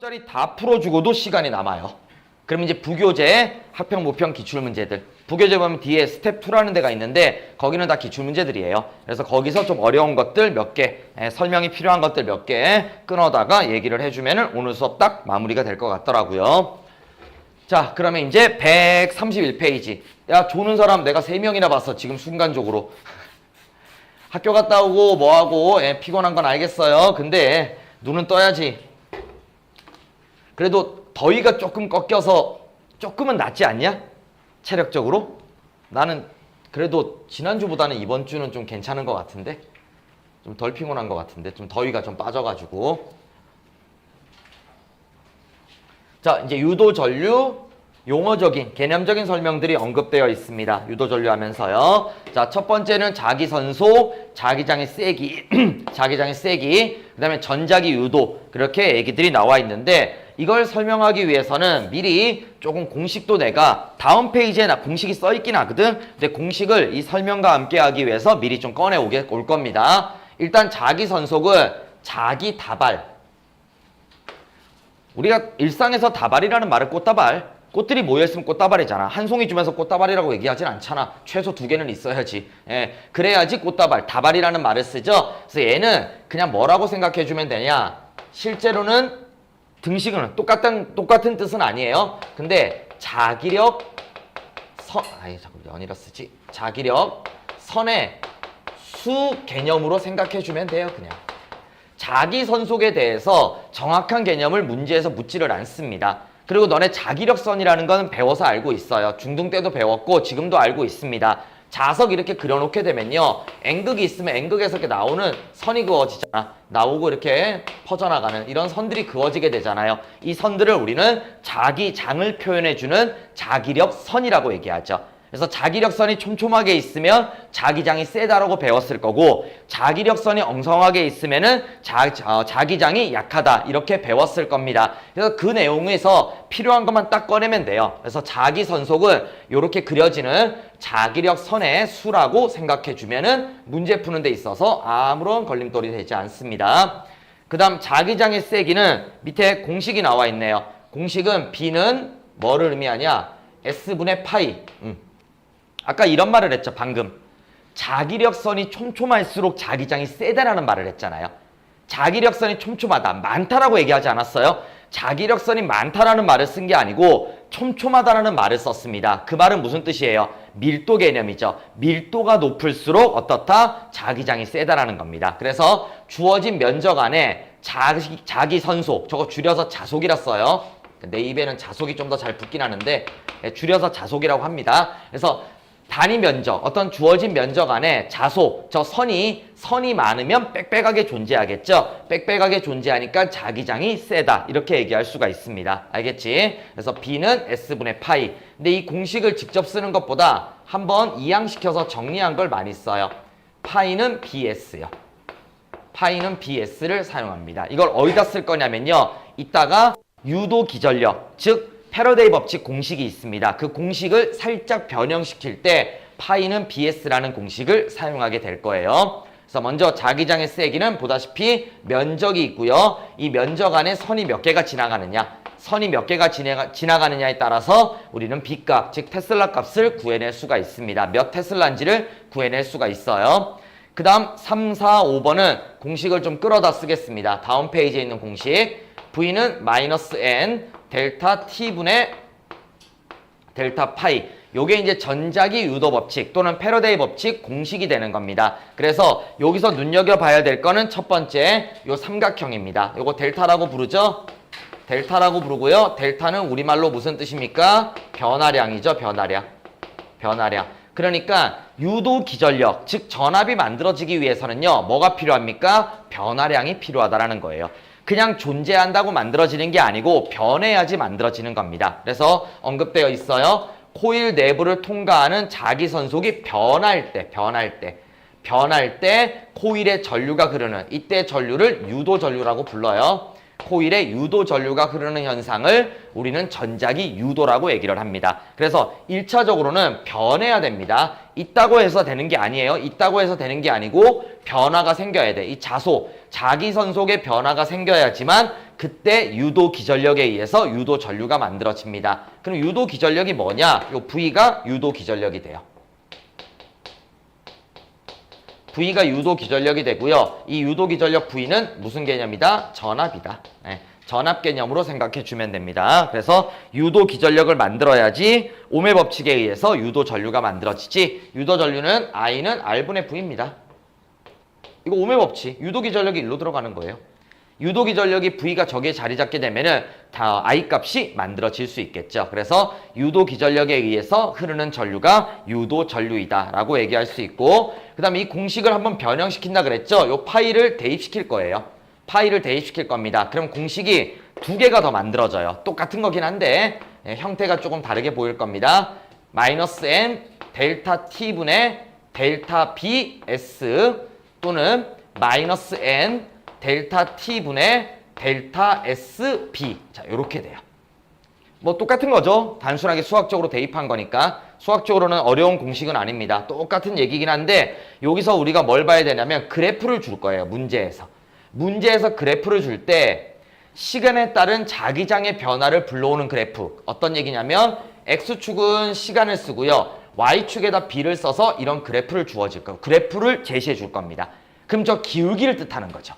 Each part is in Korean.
짜리 다 풀어주고도 시간이 남아요. 그럼 이제 부교재, 학평, 모평, 기출문제들. 부교재 보면 뒤에 스텝 2라는 데가 있는데 거기는 다 기출문제들이에요. 그래서 거기서 좀 어려운 것들 몇 개, 설명이 필요한 것들 몇 개 끊어다가 얘기를 해주면 오늘 수업 딱 마무리가 될 것 같더라고요. 자, 그러면 이제 131페이지. 야, 조는 사람 내가 3명이나 봤어. 지금 순간적으로. 학교 갔다 오고 뭐하고 피곤한 건 알겠어요. 근데 눈은 떠야지. 그래도 더위가 조금 꺾여서 조금은 낫지 않냐? 체력적으로? 나는 그래도 지난주보다는 이번 주는 좀 괜찮은 것 같은데? 좀 덜 피곤한 것 같은데? 좀 더위가 좀 빠져가지고. 자, 이제 유도 전류, 용어적인, 개념적인 설명들이 언급되어 있습니다. 유도 전류 하면서요. 자, 첫 번째는 자기선소, 자기장의 세기, 자기장의 세기, 그 다음에 전자기 유도, 그렇게 얘기들이 나와 있는데, 이걸 설명하기 위해서는 미리 조금 공식도 내가 다음 페이지에 공식이 써 있긴 하거든. 근데 공식을 이 설명과 함께 하기 위해서 미리 좀 꺼내 올 겁니다. 일단 자기선속은 자기 다발. 우리가 일상에서 다발이라는 말을 꽃다발, 꽃들이 모여있으면 꽃다발이잖아. 한 송이 주면서 꽃다발이라고 얘기하진 않잖아. 최소 2개는 있어야지. 그래야지 꽃다발, 다발이라는 말을 쓰죠. 그래서 얘는 그냥 뭐라고 생각해주면 되냐. 실제로는 등식은 똑같은 뜻은 아니에요. 근데 자기력 자꾸 연이라 쓰지. 자기력 선의 수 개념으로 생각해주면 돼요. 그냥 자기 선속에 대해서 정확한 개념을 문제에서 묻지를 않습니다. 그리고 너네 자기력선이라는 건 배워서 알고 있어요. 중등 때도 배웠고 지금도 알고 있습니다. 자석 이렇게 그려놓게 되면요, N극이 있으면 N극에서 이렇게 나오는 선이 그어지잖아. 나오고 이렇게 퍼져나가는 이런 선들이 그어지게 되잖아요. 이 선들을 우리는 자기장을 표현해주는 자기력선이라고 얘기하죠. 그래서 자기력선이 촘촘하게 있으면 자기장이 세다라고 배웠을 거고, 자기력선이 엉성하게 있으면은 자기장이 약하다 이렇게 배웠을 겁니다. 그래서 그 내용에서 필요한 것만 딱 꺼내면 돼요. 그래서 자기선속은 이렇게 그려지는 자기력선의 수라고 생각해주면은 문제 푸는 데 있어서 아무런 걸림돌이 되지 않습니다. 그 다음 자기장의 세기는 밑에 공식이 나와 있네요. 공식은 B는 뭐를 의미하냐? S분의 파이. 아까 이런 말을 했죠. 방금 자기력선이 촘촘할수록 자기장이 세다라는 말을 했잖아요. 자기력선이 촘촘하다, 많다라고 얘기하지 않았어요? 자기력선이 많다라는 말을 쓴 게 아니고 촘촘하다라는 말을 썼습니다. 그 말은 무슨 뜻이에요? 밀도 개념이죠. 밀도가 높을수록 어떻다? 자기장이 세다라는 겁니다. 그래서 주어진 면적 안에 자기선속, 저거 줄여서 자속이라 써요. 내 입에는 자속이 좀 더 잘 붙긴 하는데 줄여서 자속이라고 합니다. 그래서 단위 면적, 어떤 주어진 면적 안에 자속, 저 선이 많으면 빽빽하게 존재하겠죠. 빽빽하게 존재하니까 자기장이 세다 이렇게 얘기할 수가 있습니다. 알겠지? 그래서 B는 S분의 파이. 근데 이 공식을 직접 쓰는 것보다 한번 이항시켜서 정리한 걸 많이 써요. 파이는 BS요. 파이는 BS를 사용합니다. 이걸 어디다 쓸 거냐면요, 이따가 유도 기전력, 즉 패러데이 법칙 공식이 있습니다. 그 공식을 살짝 변형시킬 때 파이는 BS라는 공식을 사용하게 될 거예요. 그래서 먼저 자기장의 세기는 보다시피 면적이 있고요. 이 면적 안에 선이 몇 개가 지나가느냐, 선이 몇 개가 지나가느냐에 따라서 우리는 B값, 즉 테슬라 값을 구해낼 수가 있습니다. 몇 테슬라인지를 구해낼 수가 있어요. 그 다음 3, 4, 5번은 공식을 좀 끌어다 쓰겠습니다. 다음 페이지에 있는 공식. V는 마이너스 N 델타 T분의 델타 파이. 요게 이제 전자기 유도 법칙 또는 패러데이 법칙 공식이 되는 겁니다. 그래서 여기서 눈여겨봐야 될 거는 첫 번째 요 삼각형입니다. 요거 델타라고 부르죠? 델타라고 부르고요. 델타는 우리말로 무슨 뜻입니까? 변화량이죠. 변화량. 그러니까 유도 기전력, 즉 전압이 만들어지기 위해서는요, 뭐가 필요합니까? 변화량이 필요하다라는 거예요. 그냥 존재한다고 만들어지는 게 아니고 변해야지 만들어지는 겁니다. 그래서 언급되어 있어요. 코일 내부를 통과하는 자기선속이 변할 때 코일의 전류가 흐르는 이때 전류를 유도 전류라고 불러요. 코일에 유도 전류가 흐르는 현상을 우리는 전자기 유도라고 얘기를 합니다. 그래서 1차적으로는 변해야 됩니다. 있다고 해서 되는 게 아니에요. 있다고 해서 되는 게 아니고 변화가 생겨야 돼. 이 자소, 자기선속의 변화가 생겨야지만 그때 유도 기전력에 의해서 유도 전류가 만들어집니다. 그럼 유도 기전력이 뭐냐? 요 V가 유도 기전력이 돼요. V가 유도 기전력이 되고요. 이 유도 기전력 V는 무슨 개념이다? 전압이다. 네, 전압 개념으로 생각해 주면 됩니다. 그래서 유도 기전력을 만들어야지 ohm의 법칙에 의해서 유도 전류가 만들어지지. 유도 전류는 I는 R분의 V입니다. 이거 ohm의 법칙. 유도 기전력이 일로 들어가는 거예요. 유도 기전력이 V가 저기에 자리 잡게 되면은 다 I 값이 만들어질 수 있겠죠. 그래서 유도 기전력에 의해서 흐르는 전류가 유도 전류이다 라고 얘기할 수 있고, 그 다음에 이 공식을 한번 변형시킨다 그랬죠. 요 파이를 대입시킬 거예요. 파이를 대입시킬 겁니다. 그럼 공식이 두 개가 더 만들어져요. 똑같은 거긴 한데 형태가 조금 다르게 보일 겁니다. 마이너스 n 델타 t분의 델타 bs 또는 마이너스 n 델타 t분의 델타 sb. 자, 요렇게 돼요. 뭐 똑같은 거죠. 단순하게 수학적으로 대입한 거니까. 수학적으로는 어려운 공식은 아닙니다. 똑같은 얘기긴 한데 여기서 우리가 뭘 봐야 되냐면 그래프를 줄 거예요. 문제에서. 문제에서 그래프를 줄 때 시간에 따른 자기장의 변화를 불러오는 그래프. 어떤 얘기냐면 x축은 시간을 쓰고요. y축에다 b를 써서 이런 그래프를 주어질 거예요. 그래프를 제시해 줄 겁니다. 그럼 저 기울기를 뜻하는 거죠.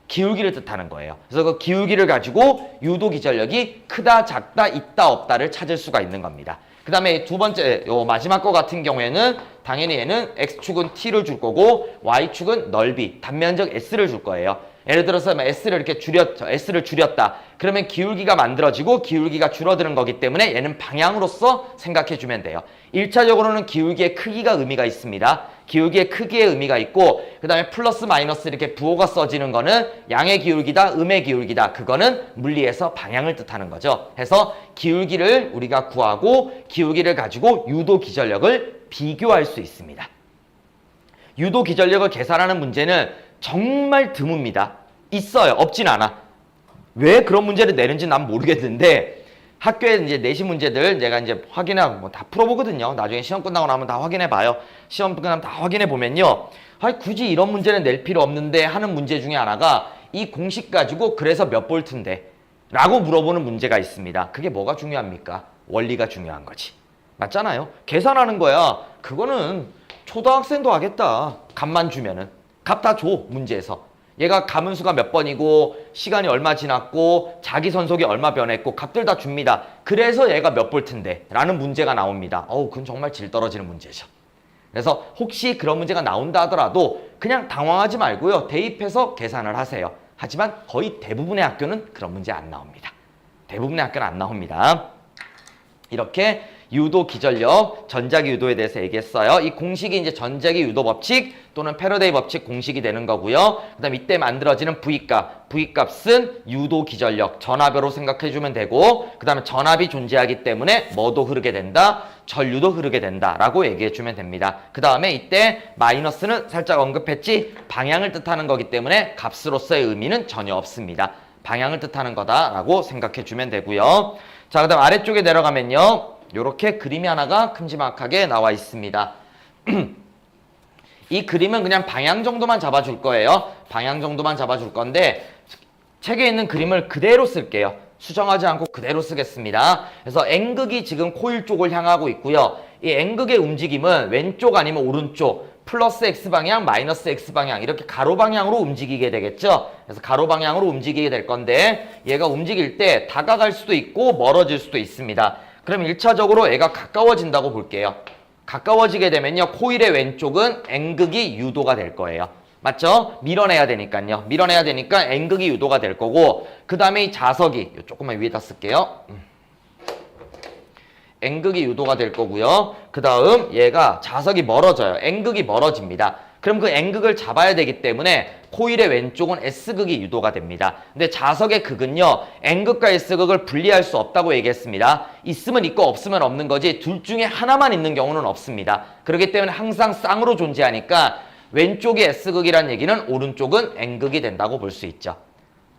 기울기를 뜻하는 거예요. 그래서 그 기울기를 가지고 유도 기전력이 크다, 작다, 있다, 없다를 찾을 수가 있는 겁니다. 그 다음에 두 번째, 요 마지막 거 같은 경우에는 당연히 얘는 x축은 t를 줄 거고 y축은 넓이, 단면적 s를 줄 거예요. 예를 들어서 s를 이렇게 s를 줄였다. 그러면 기울기가 만들어지고 기울기가 줄어드는 거기 때문에 얘는 방향으로서 생각해 주면 돼요. 1차적으로는 기울기의 크기가 의미가 있습니다. 기울기의 크기의 의미가 있고, 그 다음에 플러스 마이너스 이렇게 부호가 써지는 거는 양의 기울기다, 음의 기울기다. 그거는 물리에서 방향을 뜻하는 거죠. 해서 기울기를 우리가 구하고 기울기를 가지고 유도 기전력을 비교할 수 있습니다. 유도 기전력을 계산하는 문제는 정말 드뭅니다. 있어요. 없진 않아. 왜 그런 문제를 내는지 난 모르겠는데 학교에 이제 내신 문제들 내가 이제 확인하고 뭐 다 풀어보거든요. 나중에 시험 끝나고 나면 다 확인해봐요. 시험 끝나면 다 확인해보면요. 아니, 굳이 이런 문제는 낼 필요 없는데 하는 문제 중에 하나가 이 공식 가지고 그래서 몇 볼트인데? 라고 물어보는 문제가 있습니다. 그게 뭐가 중요합니까? 원리가 중요한 거지. 맞잖아요. 계산하는 거야. 그거는 초등학생도 하겠다. 값만 주면은. 값 다 줘, 문제에서. 얘가 가문수가 몇 번이고 시간이 얼마 지났고 자기 선속이 얼마 변했고 값들 다 줍니다. 그래서 얘가 몇 볼트인데 라는 문제가 나옵니다. 그건 정말 질 떨어지는 문제죠. 그래서 혹시 그런 문제가 나온다 하더라도 그냥 당황하지 말고요. 대입해서 계산을 하세요. 하지만 거의 대부분의 학교는 그런 문제 안 나옵니다. 대부분의 학교는 안 나옵니다. 이렇게 유도 기전력, 전자기 유도에 대해서 얘기했어요. 이 공식이 이제 전자기 유도 법칙 또는 패러데이 법칙 공식이 되는 거고요. 그 다음 이때 만들어지는 V값, V값은 유도 기전력, 전압으로 생각해주면 되고, 그 다음에 전압이 존재하기 때문에 뭐도 흐르게 된다, 전류도 흐르게 된다 라고 얘기해주면 됩니다. 그 다음에 이때 마이너스는 살짝 언급했지, 방향을 뜻하는 거기 때문에 값으로서의 의미는 전혀 없습니다. 방향을 뜻하는 거다라고 생각해주면 되고요. 자, 그 다음 아래쪽에 내려가면요. 이렇게 그림이 하나가 큼지막하게 나와 있습니다. 이 그림은 그냥 방향 정도만 잡아줄 거예요. 방향 정도만 잡아줄 건데 책에 있는 그림을 그대로 쓸게요. 수정하지 않고 그대로 쓰겠습니다. 그래서 N극이 지금 코일 쪽을 향하고 있고요. 이 N극의 움직임은 왼쪽 아니면 오른쪽, 플러스 X방향, 마이너스 X방향 이렇게 가로 방향으로 움직이게 되겠죠. 그래서 가로 방향으로 움직이게 될 건데 얘가 움직일 때 다가갈 수도 있고 멀어질 수도 있습니다. 그럼 1차적으로 얘가 가까워진다고 볼게요. 가까워지게 되면요. 코일의 왼쪽은 N극이 유도가 될 거예요. 맞죠? 밀어내야 되니까요. 밀어내야 되니까 N극이 유도가 될 거고, 그 다음에 이 자석이 조금만 위에다 쓸게요. N극이 유도가 될 거고요. 그 다음 얘가 자석이 멀어져요. N극이 멀어집니다. 그럼 그 N극을 잡아야 되기 때문에 코일의 왼쪽은 S극이 유도가 됩니다. 근데 자석의 극은요, N극과 S극을 분리할 수 없다고 얘기했습니다. 있으면 있고 없으면 없는 거지 둘 중에 하나만 있는 경우는 없습니다. 그렇기 때문에 항상 쌍으로 존재하니까 왼쪽이 S극이란 얘기는 오른쪽은 N극이 된다고 볼 수 있죠.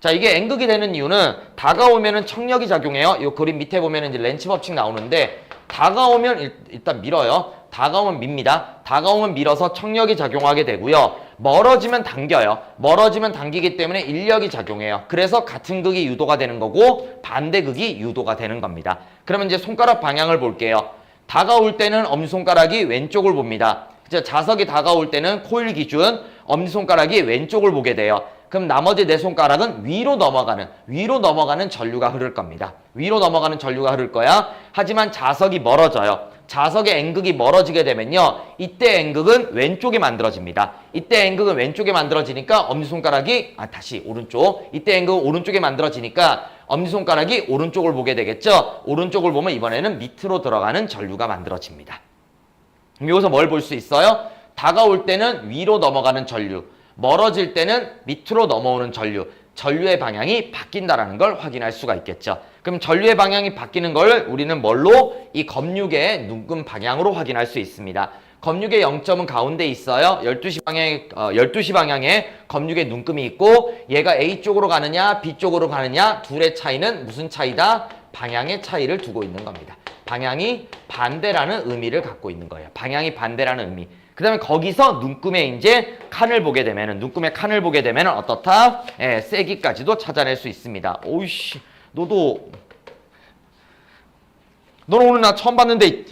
자, 이게 N극이 되는 이유는 다가오면은 청력이 작용해요. 이 그림 밑에 보면은 이제 렌치 법칙 나오는데 다가오면 일단 밀어요. 다가오면 밉니다. 다가오면 밀어서 청력이 작용하게 되고요. 멀어지면 당겨요. 멀어지면 당기기 때문에 인력이 작용해요. 그래서 같은 극이 유도가 되는 거고 반대 극이 유도가 되는 겁니다. 그러면 이제 손가락 방향을 볼게요. 다가올 때는 엄지손가락이 왼쪽을 봅니다. 자석이 다가올 때는 코일 기준 엄지손가락이 왼쪽을 보게 돼요. 그럼 나머지 네 손가락은 위로 넘어가는 전류가 흐를 겁니다. 위로 넘어가는 전류가 흐를 거야. 하지만 자석이 멀어져요. 자석의 N극이 멀어지게 되면요. 이때 N극은 왼쪽에 만들어집니다. 이때 N극은 왼쪽에 만들어지니까 엄지손가락이 다시 오른쪽. 이때 N극은 오른쪽에 만들어지니까 엄지손가락이 오른쪽을 보게 되겠죠. 오른쪽을 보면 이번에는 밑으로 들어가는 전류가 만들어집니다. 그럼 여기서 뭘 볼 수 있어요? 다가올 때는 위로 넘어가는 전류. 멀어질 때는 밑으로 넘어오는 전류. 전류의 방향이 바뀐다는 걸 확인할 수가 있겠죠. 그럼 전류의 방향이 바뀌는 걸 우리는 뭘로? 이 검육의 눈금 방향으로 확인할 수 있습니다. 검육의 0점은 가운데 있어요. 12시 방향에 검육의 눈금이 있고 얘가 A쪽으로 가느냐 B쪽으로 가느냐 둘의 차이는 무슨 차이다? 방향의 차이를 두고 있는 겁니다. 방향이 반대라는 의미를 갖고 있는 거예요. 방향이 반대라는 의미. 그 다음에 거기서 눈금의 이제 칸을 보게 되면은, 눈금의 칸을 보게 되면은 어떻다? 예, 세기까지도 찾아낼 수 있습니다. 오이씨, 너는 오늘 나 처음 봤는데.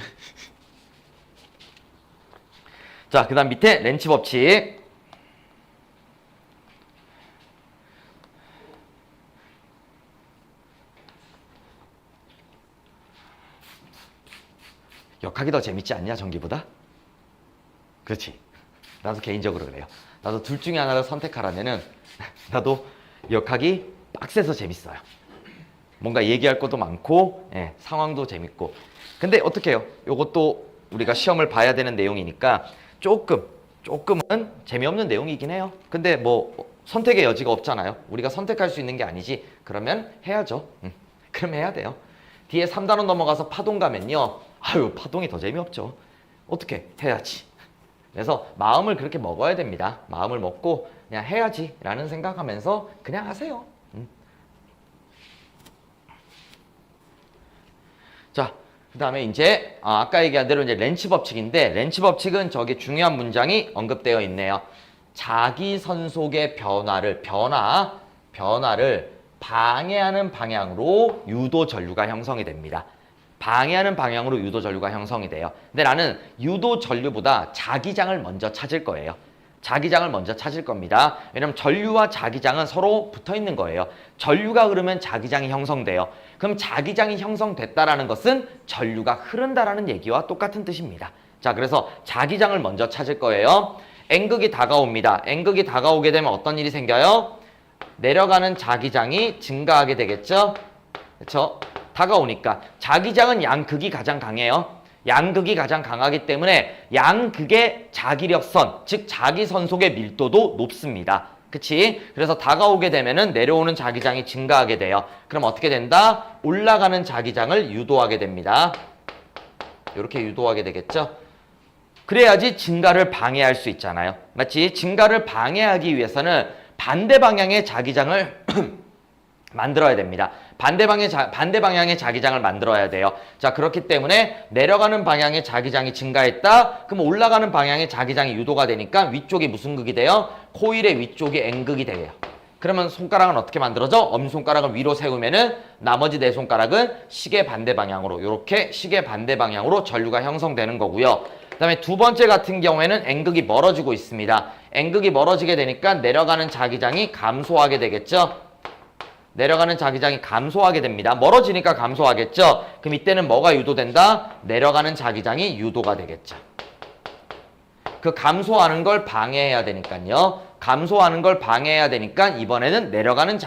자, 그 다음 밑에 렌치 법칙. 역학이 더 재밌지 않냐, 전기보다? 그렇지. 나도 개인적으로 그래요. 나도 둘 중에 하나를 선택하라면은 나도 역학이 빡세서 재밌어요. 뭔가 얘기할 것도 많고 상황도 재밌고. 근데 어떻게 해요? 이것도 우리가 시험을 봐야 되는 내용이니까 조금은 재미없는 내용이긴 해요. 근데 뭐 선택의 여지가 없잖아요. 우리가 선택할 수 있는 게 아니지. 그러면 해야죠. 그럼 해야 돼요. 뒤에 3단원 넘어가서 파동 가면요. 아유, 파동이 더 재미없죠. 어떻게 해야지. 그래서 마음을 그렇게 먹어야 됩니다. 마음을 먹고 그냥 해야지 라는 생각하면서 그냥 하세요. 자, 그 다음에 이제 아까 얘기한 대로 이제 렌치 법칙인데, 렌치 법칙은 저기 중요한 문장이 언급되어 있네요. 자기선속의 변화를 방해하는 방향으로 유도 전류가 형성이 됩니다. 방해하는 방향으로 유도 전류가 형성이 돼요. 근데 나는 유도 전류보다 자기장을 먼저 찾을 거예요. 자기장을 먼저 찾을 겁니다. 왜냐면 전류와 자기장은 서로 붙어 있는 거예요. 전류가 흐르면 자기장이 형성돼요. 그럼 자기장이 형성됐다라는 것은 전류가 흐른다라는 얘기와 똑같은 뜻입니다. 자, 그래서 자기장을 먼저 찾을 거예요. N극이 다가옵니다. N극이 다가오게 되면 어떤 일이 생겨요? 내려가는 자기장이 증가하게 되겠죠? 그렇죠? 다가오니까 자기장은 양극이 가장 강해요. 양극이 가장 강하기 때문에 양극의 자기력선, 즉 자기선속의 밀도도 높습니다. 그치? 그래서 다가오게 되면은 내려오는 자기장이 증가하게 돼요. 그럼 어떻게 된다? 올라가는 자기장을 유도하게 됩니다. 이렇게 유도하게 되겠죠? 그래야지 증가를 방해할 수 있잖아요. 마치 증가를 방해하기 위해서는 반대 방향의 자기장을 만들어야 됩니다. 반대 방향의 자기장을 만들어야 돼요. 자, 그렇기 때문에 내려가는 방향의 자기장이 증가했다. 그럼 올라가는 방향의 자기장이 유도가 되니까 위쪽이 무슨 극이 돼요? 코일의 위쪽이 N극이 돼요. 그러면 손가락은 어떻게 만들어져? 엄지손가락을 위로 세우면은 나머지 네 손가락은 시계 반대 방향으로, 이렇게 시계 반대 방향으로 전류가 형성되는 거고요. 그 다음에 두 번째 같은 경우에는 N극이 멀어지고 있습니다. N극이 멀어지게 되니까 내려가는 자기장이 감소하게 되겠죠? 내려가는 자기장이 감소하게 됩니다. 멀어지니까 감소하겠죠? 그럼 이때는 뭐가 유도된다? 내려가는 자기장이 유도가 되겠죠. 그 감소하는 걸 방해해야 되니까요. 감소하는 걸 방해해야 되니까 이번에는 내려가는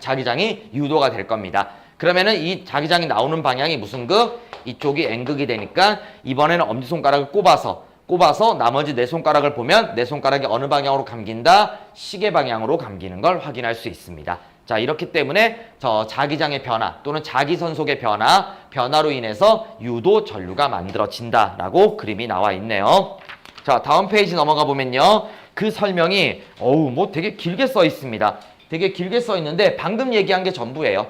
자기장이 유도가 될 겁니다. 그러면은 이 자기장이 나오는 방향이 무슨 극? 이쪽이 N극이 되니까 이번에는 엄지손가락을 꼽아서 나머지 네 손가락을 보면 네 손가락이 어느 방향으로 감긴다? 시계 방향으로 감기는 걸 확인할 수 있습니다. 자, 이렇기 때문에 저 자기장의 변화 또는 자기선속의 변화로 인해서 유도 전류가 만들어진다라고 그림이 나와 있네요. 자, 다음 페이지 넘어가 보면요. 그 설명이 뭐 되게 길게 써 있습니다. 되게 길게 써 있는데 방금 얘기한 게 전부예요.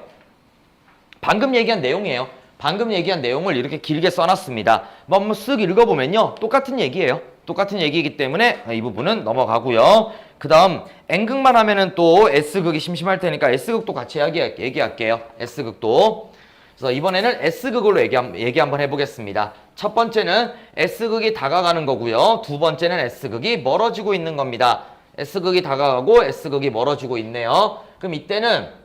방금 얘기한 내용이에요. 방금 얘기한 내용을 이렇게 길게 써놨습니다. 뭐 한번 쓱 읽어보면요. 똑같은 얘기예요. 똑같은 얘기이기 때문에 이 부분은 넘어가고요. 그 다음 N극만 하면은 또 S극이 심심할 테니까 S극도 같이 얘기할게요. S극도. 그래서 이번에는 S극으로 얘기 한번 해보겠습니다. 첫 번째는 S극이 다가가는 거고요. 두 번째는 S극이 멀어지고 있는 겁니다. S극이 다가가고 S극이 멀어지고 있네요. 그럼 이때는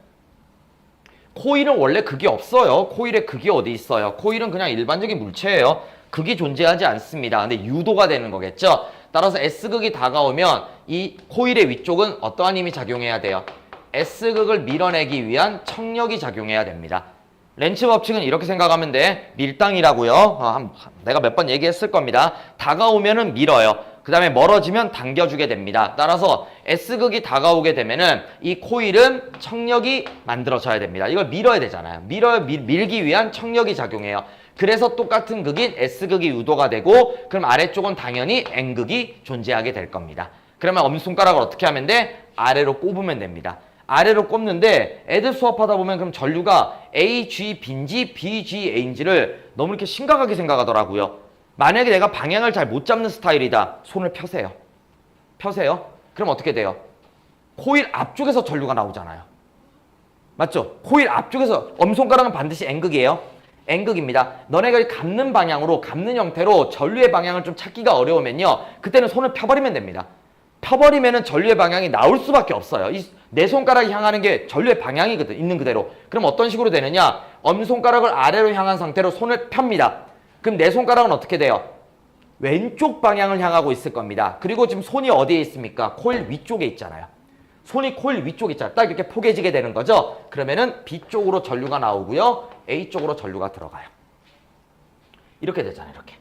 코일은 원래 극이 없어요. 코일에 극이 어디 있어요? 코일은 그냥 일반적인 물체예요. 극이 존재하지 않습니다. 근데 유도가 되는 거겠죠. 따라서 S극이 다가오면 이 코일의 위쪽은 어떠한 힘이 작용해야 돼요? S극을 밀어내기 위한 청력이 작용해야 됩니다. 렌츠 법칙은 이렇게 생각하면 돼. 밀당이라고요. 내가 몇 번 얘기했을 겁니다. 다가오면은 밀어요. 그 다음에 멀어지면 당겨주게 됩니다. 따라서 S극이 다가오게 되면은 이 코일은 청력이 만들어져야 됩니다. 이걸 밀어야 되잖아요. 밀기 위한 청력이 작용해요. 그래서 똑같은 극인 S극이 유도가 되고 그럼 아래쪽은 당연히 N극이 존재하게 될 겁니다. 그러면 엄지손가락을 어떻게 하면 돼? 아래로 꼽으면 됩니다. 아래로 꼽는데 애들 수업하다 보면 그럼 전류가 A, G, B인지 B, G, A인지를 너무 이렇게 심각하게 생각하더라고요. 만약에 내가 방향을 잘 못 잡는 스타일이다. 손을 펴세요. 펴세요. 그럼 어떻게 돼요? 코일 앞쪽에서 전류가 나오잖아요. 맞죠? 코일 앞쪽에서 엄손가락은 반드시 N극이에요. N극입니다. 너네가 감는 방향으로, 감는 형태로 전류의 방향을 좀 찾기가 어려우면요. 그때는 손을 펴버리면 됩니다. 펴버리면은 전류의 방향이 나올 수밖에 없어요. 내 손가락이 향하는 게 전류의 방향이거든, 있는 그대로. 그럼 어떤 식으로 되느냐? 엄손가락을 아래로 향한 상태로 손을 펴니다. 그럼 내 손가락은 어떻게 돼요? 왼쪽 방향을 향하고 있을 겁니다. 그리고 지금 손이 어디에 있습니까? 코일 위쪽에 있잖아요. 손이 코일 위쪽에 있잖아요. 딱 이렇게 포개지게 되는 거죠. 그러면은 B 쪽으로 전류가 나오고요. A 쪽으로 전류가 들어가요. 이렇게 되잖아요. 이렇게.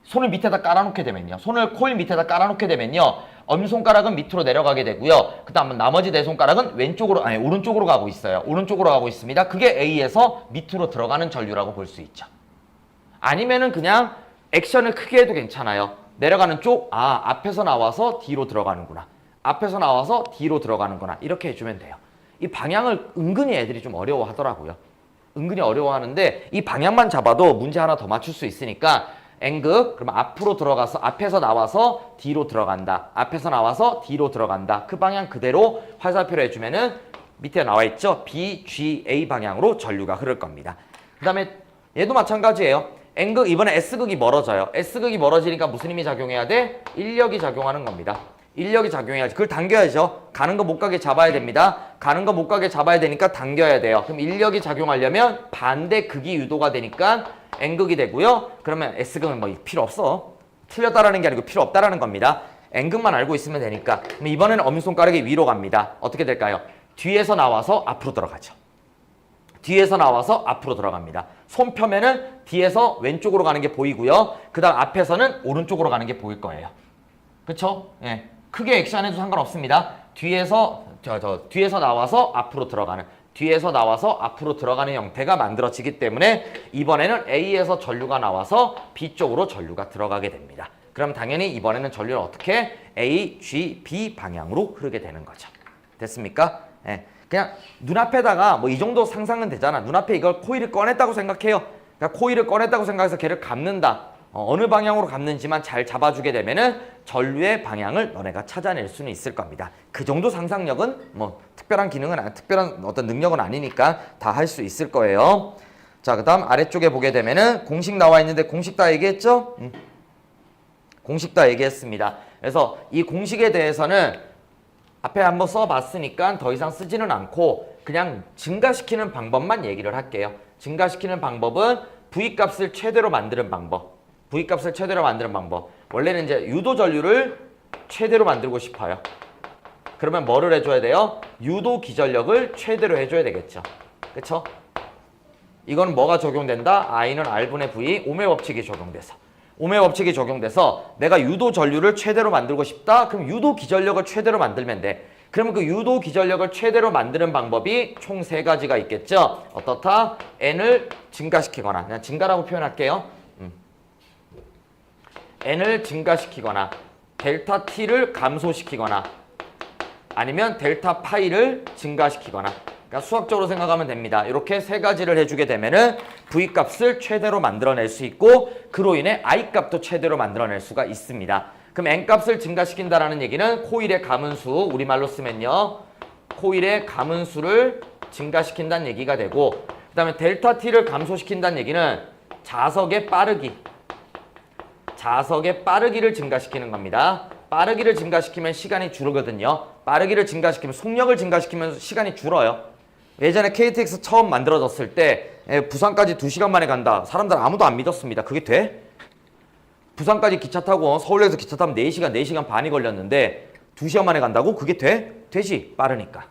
손을 밑에다 깔아놓게 되면요. 손을 코일 밑에다 깔아놓게 되면요. 엄손가락은 밑으로 내려가게 되고요. 그 다음 나머지 네 손가락은 오른쪽으로 가고 있어요. 오른쪽으로 가고 있습니다. 그게 A에서 밑으로 들어가는 전류라고 볼 수 있죠. 아니면은 그냥 액션을 크게 해도 괜찮아요. 내려가는 쪽, 앞에서 나와서 뒤로 들어가는구나. 앞에서 나와서 뒤로 들어가는구나. 이렇게 해주면 돼요. 이 방향을 은근히 애들이 좀 어려워하더라고요. 은근히 어려워하는데 이 방향만 잡아도 문제 하나 더 맞출 수 있으니까 N극, 그러면 앞으로 들어가서 앞에서 나와서 뒤로 들어간다. 앞에서 나와서 뒤로 들어간다. 그 방향 그대로 화살표로 해주면은 밑에 나와 있죠. B, G, A 방향으로 전류가 흐를 겁니다. 그 다음에 얘도 마찬가지예요. N극, 이번에 S극이 멀어져요. S극이 멀어지니까 무슨 힘이 작용해야 돼? 인력이 작용하는 겁니다. 인력이 작용해야지. 그걸 당겨야죠. 가는 거 못 가게 잡아야 됩니다. 가는 거 못 가게 잡아야 되니까 당겨야 돼요. 그럼 인력이 작용하려면 반대 극이 유도가 되니까 N극이 되고요. 그러면 S극은 뭐 필요 없어. 틀렸다라는 게 아니고 필요 없다라는 겁니다. N극만 알고 있으면 되니까. 그럼 이번에는 엄지손가락이 위로 갑니다. 어떻게 될까요? 뒤에서 나와서 앞으로 들어가죠. 뒤에서 나와서 앞으로 들어갑니다. 손 펴면은 뒤에서 왼쪽으로 가는 게 보이고요. 그 다음 앞에서는 오른쪽으로 가는 게 보일 거예요. 그쵸? 예. 크게 액션해도 상관없습니다. 뒤에서 나와서 앞으로 들어가는, 뒤에서 나와서 앞으로 들어가는 형태가 만들어지기 때문에 이번에는 A에서 전류가 나와서 B 쪽으로 전류가 들어가게 됩니다. 그럼 당연히 이번에는 전류는 어떻게? A, G, B 방향으로 흐르게 되는 거죠. 됐습니까? 예. 그냥 눈앞에다가 뭐 이 정도 상상은 되잖아. 눈앞에 이걸 코일을 꺼냈다고 생각해요. 그러니까 코일을 꺼냈다고 생각해서 걔를 감는다. 어느 방향으로 감는지만 잘 잡아주게 되면은 전류의 방향을 너네가 찾아낼 수는 있을 겁니다. 그 정도 상상력은 뭐 특별한 어떤 능력은 아니니까 다 할 수 있을 거예요. 자, 그 다음 아래쪽에 보게 되면은 공식 나와 있는데 공식 다 얘기했죠? 공식 다 얘기했습니다. 그래서 이 공식에 대해서는 앞에 한번 써봤으니까 더 이상 쓰지는 않고 그냥 증가시키는 방법만 얘기를 할게요. 증가시키는 방법은 V값을 최대로 만드는 방법. V값을 최대로 만드는 방법. 원래는 이제 유도 전류를 최대로 만들고 싶어요. 그러면 뭐를 해줘야 돼요? 유도 기전력을 최대로 해줘야 되겠죠. 그쵸? 이건 뭐가 적용된다? I는 R분의 V, 오메 법칙이 적용돼서. 오메 법칙이 적용돼서 내가 유도 전류를 최대로 만들고 싶다? 그럼 유도 기전력을 최대로 만들면 돼. 그러면 그 유도 기전력을 최대로 만드는 방법이 총 3가지가 있겠죠. 어떻다? N을 증가시키거나, 그냥 증가라고 표현할게요. N을 증가시키거나 델타 T를 감소시키거나 아니면 델타 파이를 증가시키거나. 그러니까 수학적으로 생각하면 됩니다. 이렇게 세 가지를 해주게 되면은 V값을 최대로 만들어낼 수 있고 그로 인해 I값도 최대로 만들어낼 수가 있습니다. 그럼 N값을 증가시킨다라는 얘기는 코일의 가문수, 우리말로 쓰면요. 코일의 가문수를 증가시킨다는 얘기가 되고 그 다음에 델타 T를 감소시킨다는 얘기는 자석의 빠르기를 증가시키는 겁니다. 빠르기를 증가시키면 시간이 줄거든요. 빠르기를 증가시키면 속력을 증가시키면 시간이 줄어요. 예전에 KTX 처음 만들어졌을 때 부산까지 2시간 만에 간다. 사람들 아무도 안 믿었습니다. 그게 돼? 부산까지 기차 타고 서울에서 기차 타면 4시간, 4시간 반이 걸렸는데 2시간 만에 간다고? 그게 돼? 되지. 빠르니까.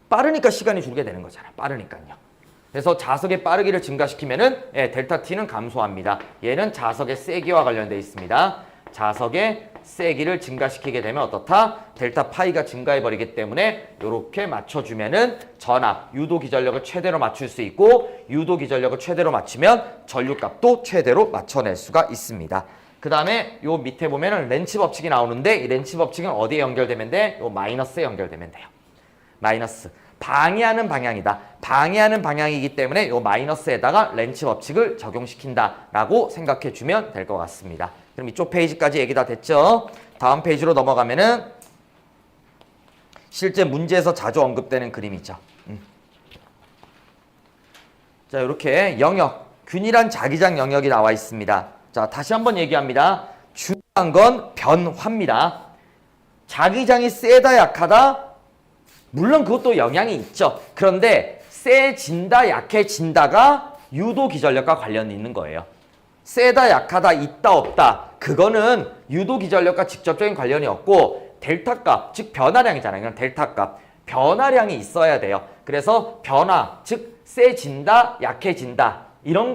빠르니까 시간이 줄게 되는 거잖아. 빠르니까요. 그래서 자석의 빠르기를 증가시키면은 델타 T는 감소합니다. 얘는 자석의 세기와 관련되어 있습니다. 자석의 세기를 증가시키게 되면 어떻다? 델타 파이가 증가해버리기 때문에 이렇게 맞춰주면은 전압, 유도 기전력을 최대로 맞출 수 있고 유도 기전력을 최대로 맞추면 전류값도 최대로 맞춰낼 수가 있습니다. 그 다음에 요 밑에 보면은 렌치 법칙이 나오는데 이 렌치 법칙은 어디에 연결되면 돼? 요 마이너스에 연결되면 돼요. 마이너스. 방해하는 방향이다. 방해하는 방향이기 때문에 요 마이너스에다가 렌치 법칙을 적용시킨다라고 생각해 주면 될 것 같습니다. 그럼 이쪽 페이지까지 얘기 다 됐죠? 다음 페이지로 넘어가면은 실제 문제에서 자주 언급되는 그림이죠. 자, 이렇게 영역, 균일한 자기장 영역이 나와 있습니다. 자, 다시 한번 얘기합니다. 중요한 건 변화입니다. 자기장이 세다 약하다? 물론 그것도 영향이 있죠. 그런데 세진다 약해진다가 유도 기전력과 관련이 있는 거예요. 세다 약하다 있다 없다 그거는 유도 기전력과 직접적인 관련이 없고 델타값 즉 변화량이잖아요. 그냥 델타값 변화량이 있어야 돼요. 그래서 변화 즉 세진다 약해진다 이런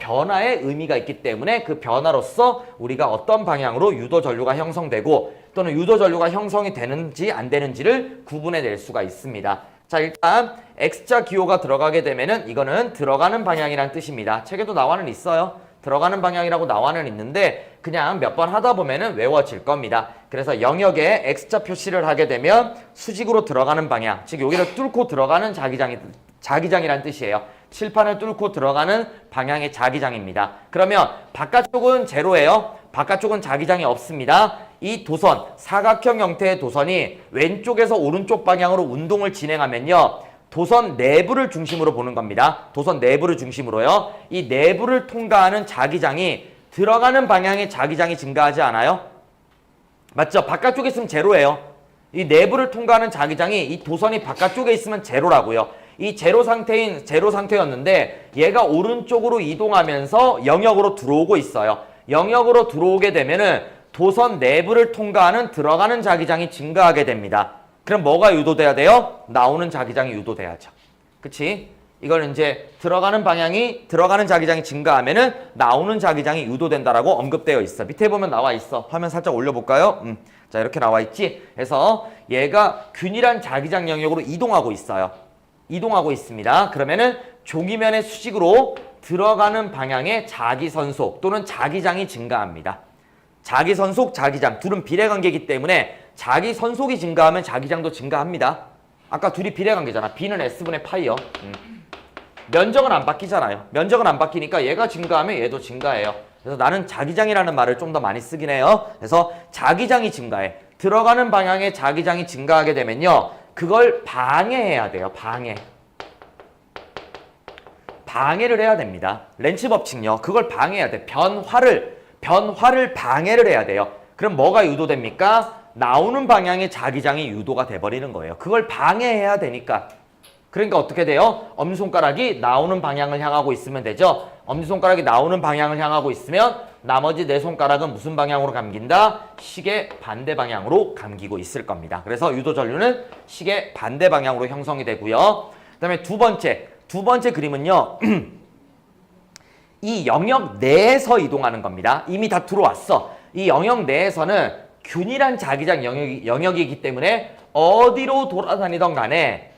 변화의 의미가 있기 때문에 그 변화로서 우리가 어떤 방향으로 유도 전류가 형성되고 또는 유도 전류가 형성이 되는지 안 되는지를 구분해낼 수가 있습니다. 자, 일단 X자 기호가 들어가게 되면은 이거는 들어가는 방향이란 뜻입니다. 책에도 나와는 있어요. 들어가는 방향이라고 나와는 있는데 그냥 몇 번 하다 보면은 외워질 겁니다. 그래서 영역에 X자 표시를 하게 되면 수직으로 들어가는 방향, 즉 여기를 뚫고 들어가는 자기장이란 뜻이에요. 칠판을 뚫고 들어가는 방향의 자기장입니다. 그러면 바깥쪽은 제로예요. 바깥쪽은 자기장이 없습니다. 이 도선, 사각형 형태의 도선이 왼쪽에서 오른쪽 방향으로 운동을 진행하면요. 도선 내부를 중심으로 보는 겁니다. 도선 내부를 중심으로요. 이 내부를 통과하는 자기장이 들어가는 방향의 자기장이 증가하지 않아요? 맞죠? 바깥쪽에 있으면 제로예요. 이 내부를 통과하는 자기장이 이 도선이 바깥쪽에 있으면 제로라고요. 이 제로 상태였는데 얘가 오른쪽으로 이동하면서 영역으로 들어오고 있어요. 영역으로 들어오게 되면은 도선 내부를 통과하는 들어가는 자기장이 증가하게 됩니다. 그럼 뭐가 유도돼야 돼요? 나오는 자기장이 유도돼야죠. 그치? 이걸 이제 들어가는 자기장이 증가하면은 나오는 자기장이 유도된다라고 언급되어 있어. 밑에 보면 나와 있어. 화면 살짝 올려볼까요? 자, 이렇게 나와 있지? 그래서 얘가 균일한 자기장 영역으로 이동하고 있어요. 이동하고 있습니다. 그러면은 종이면의 수직으로 들어가는 방향의 자기선속 또는 자기장이 증가합니다. 자기선속, 자기장 둘은 비례관계이기 때문에 자기선속이 증가하면 자기장도 증가합니다. 아까 둘이 비례관계잖아. B는 S분의 파이요. 면적은 안 바뀌잖아요. 면적은 안 바뀌니까 얘가 증가하면 얘도 증가해요. 그래서 나는 자기장이라는 말을 좀 더 많이 쓰긴 해요. 그래서 자기장이 증가해. 들어가는 방향의 자기장이 증가하게 되면요. 그걸 방해해야 돼요. 방해를 해야 됩니다. 렌치 법칙요. 그걸 방해해야 돼. 변화를 방해를 해야 돼요. 그럼 뭐가 유도됩니까? 나오는 방향의 자기장이 유도가 돼버리는 거예요. 그걸 방해해야 되니까. 그러니까 어떻게 돼요? 엄지손가락이 나오는 방향을 향하고 있으면 되죠. 엄지손가락이 나오는 방향을 향하고 있으면 나머지 네 손가락은 무슨 방향으로 감긴다? 시계 반대 방향으로 감기고 있을 겁니다. 그래서 유도전류는 시계 반대 방향으로 형성이 되고요. 그 다음에 두 번째 그림은요. 이 영역 내에서 이동하는 겁니다. 이미 다 들어왔어. 이 영역 내에서는 균일한 자기장 영역이기 때문에 어디로 돌아다니던 간에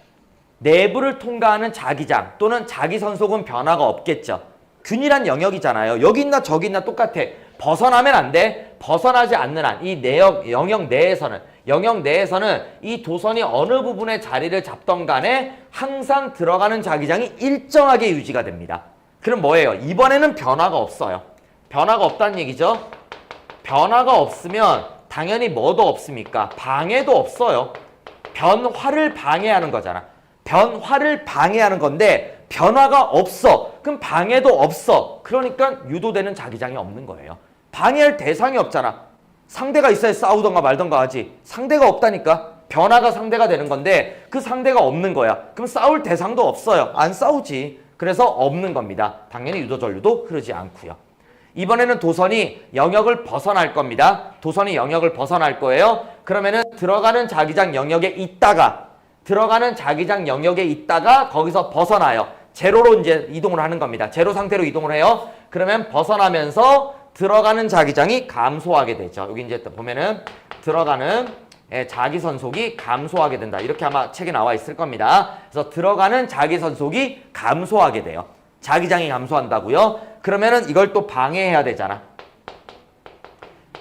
내부를 통과하는 자기장 또는 자기선속은 변화가 없겠죠. 균일한 영역이잖아요. 여기 있나 저기 있나 똑같아. 벗어나면 안 돼. 벗어나지 않는 한 이 영역 내에서는 이 도선이 어느 부분에 자리를 잡던 간에 항상 들어가는 자기장이 일정하게 유지가 됩니다. 그럼 뭐예요? 이번에는 변화가 없어요. 변화가 없다는 얘기죠. 변화가 없으면 당연히 뭐도 없습니까? 방해도 없어요. 변화를 방해하는 거잖아. 변화를 방해하는 건데 변화가 없어. 그럼 방해도 없어. 그러니까 유도되는 자기장이 없는 거예요. 방해할 대상이 없잖아. 상대가 있어야 싸우던가 말던가 하지. 상대가 없다니까. 변화가 상대가 되는 건데 그 상대가 없는 거야. 그럼 싸울 대상도 없어요. 안 싸우지. 그래서 없는 겁니다. 당연히 유도전류도 흐르지 않고요. 이번에는 도선이 영역을 벗어날 겁니다. 도선이 영역을 벗어날 거예요. 그러면은 들어가는 자기장 영역에 있다가 거기서 벗어나요. 제로로 이제 이동을 하는 겁니다. 제로 상태로 이동을 해요. 그러면 벗어나면서 들어가는 자기장이 감소하게 되죠. 여기 이제 보면은 들어가는 자기선속이 감소하게 된다. 이렇게 아마 책에 나와 있을 겁니다. 그래서 들어가는 자기선속이 감소하게 돼요. 자기장이 감소한다고요? 그러면은 이걸 또 방해해야 되잖아.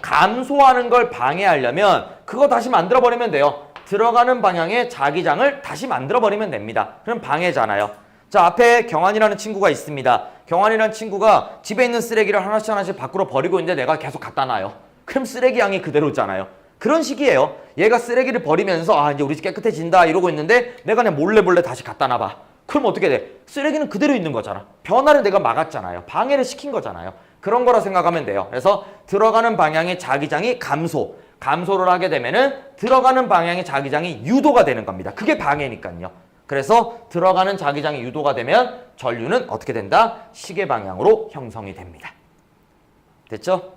감소하는 걸 방해하려면 그거 다시 만들어버리면 돼요. 들어가는 방향의 자기장을 다시 만들어버리면 됩니다. 그럼 방해잖아요. 자, 앞에 경환이라는 친구가 있습니다. 경환이라는 친구가 집에 있는 쓰레기를 하나씩 밖으로 버리고 있는데 내가 계속 갖다 놔요. 그럼 쓰레기 양이 그대로잖아요. 그런 식이에요. 얘가 쓰레기를 버리면서 이제 우리 집 깨끗해진다 이러고 있는데 내가 그냥 몰래 다시 갖다 놔봐. 그럼 어떻게 돼? 쓰레기는 그대로 있는 거잖아. 변화를 내가 막았잖아요. 방해를 시킨 거잖아요. 그런 거라 생각하면 돼요. 그래서 들어가는 방향의 자기장이 감소를 하게 되면은 들어가는 방향의 자기장이 유도가 되는 겁니다. 그게 방해니까요. 그래서 들어가는 자기장이 유도가 되면 전류는 어떻게 된다? 시계 방향으로 형성이 됩니다. 됐죠?